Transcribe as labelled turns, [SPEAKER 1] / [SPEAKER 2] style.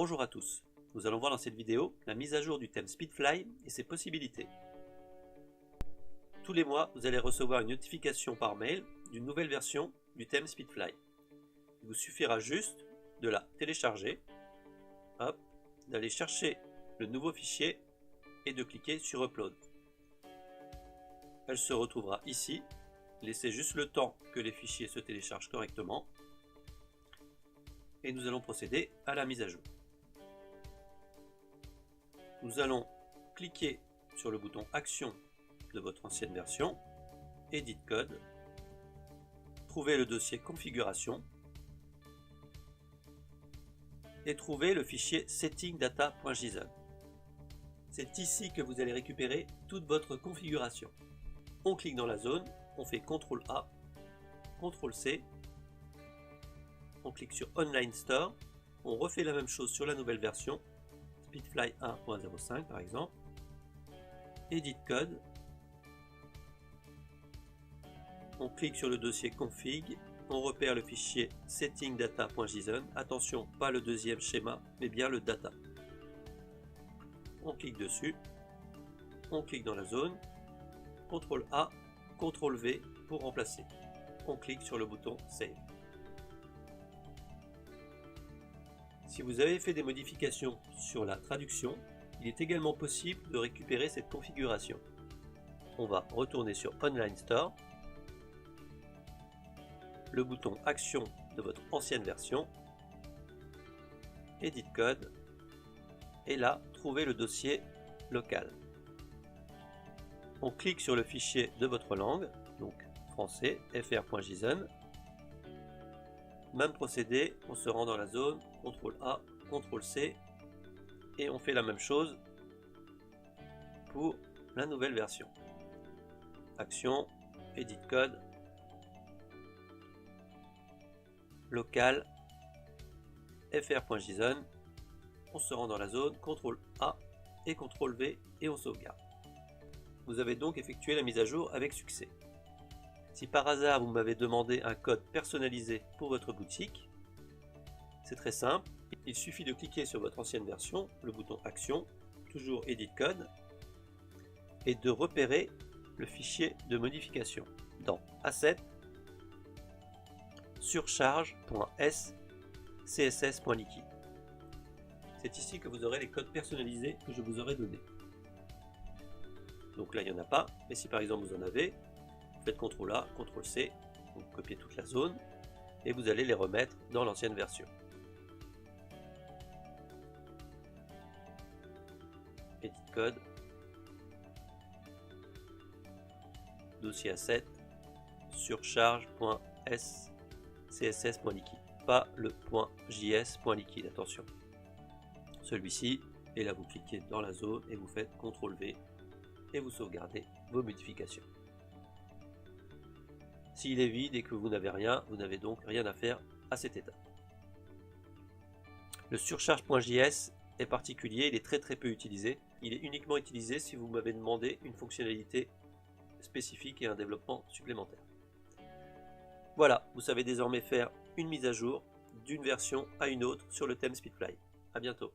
[SPEAKER 1] Bonjour à tous, nous allons voir dans cette vidéo la mise à jour du thème Speedfly et ses possibilités. Tous les mois, vous allez recevoir une notification par mail d'une nouvelle version du thème Speedfly. Il vous suffira juste de la télécharger, d'aller chercher le nouveau fichier et de cliquer sur Upload. Elle se retrouvera ici, laissez juste le temps que les fichiers se téléchargent correctement et nous allons procéder à la mise à jour. Nous allons cliquer sur le bouton Action de votre ancienne version, Edit Code, trouver le dossier Configuration et trouver le fichier settingdata.json. C'est ici que vous allez récupérer toute votre configuration. On clique dans la zone, on fait CTRL A, CTRL C, on clique sur Online Store, on refait la même chose sur la nouvelle version, Speedfly 1.05 par exemple, Edit Code, on clique sur le dossier Config, on repère le fichier settingdata.json, attention, pas le deuxième schéma, mais bien le data. On clique dessus, on clique dans la zone, CTRL A, CTRL V pour remplacer. On clique sur le bouton Save. Si vous avez fait des modifications sur la traduction, il est également possible de récupérer cette configuration. On va retourner sur Online Store, le bouton Action de votre ancienne version, Edit Code, et là, trouver le dossier local. On clique sur le fichier de votre langue, donc français, fr.json. Même procédé, on se rend dans la zone, CTRL A, CTRL C, et on fait la même chose pour la nouvelle version. Action, Edit Code, local, fr.json, on se rend dans la zone, CTRL A et CTRL V et on sauvegarde. Vous avez donc effectué la mise à jour avec succès. Si par hasard vous m'avez demandé un code personnalisé pour votre boutique, c'est très simple, il suffit de cliquer sur votre ancienne version, le bouton Action, toujours Edit Code, et de repérer le fichier de modification dans Asset, surcharge.s, css.liquide. C'est ici que vous aurez les codes personnalisés que je vous aurai donnés. Donc là il n'y en a pas, mais si par exemple vous en avez, faites CTRL A, CTRL C, vous copiez toute la zone et vous allez les remettre dans l'ancienne version. Edit Code, dossier asset, surcharge.s, css.liquide, pas le .js.liquide, attention. Celui-ci, et là vous cliquez dans la zone et vous faites CTRL V et vous sauvegardez vos modifications. S'il est vide et que vous n'avez rien, vous n'avez donc rien à faire à cette étape. Le surcharge.js est particulier, il est très peu utilisé. Il est uniquement utilisé si vous m'avez demandé une fonctionnalité spécifique et un développement supplémentaire. Voilà, vous savez désormais faire une mise à jour d'une version à une autre sur le thème Speedfly. À bientôt.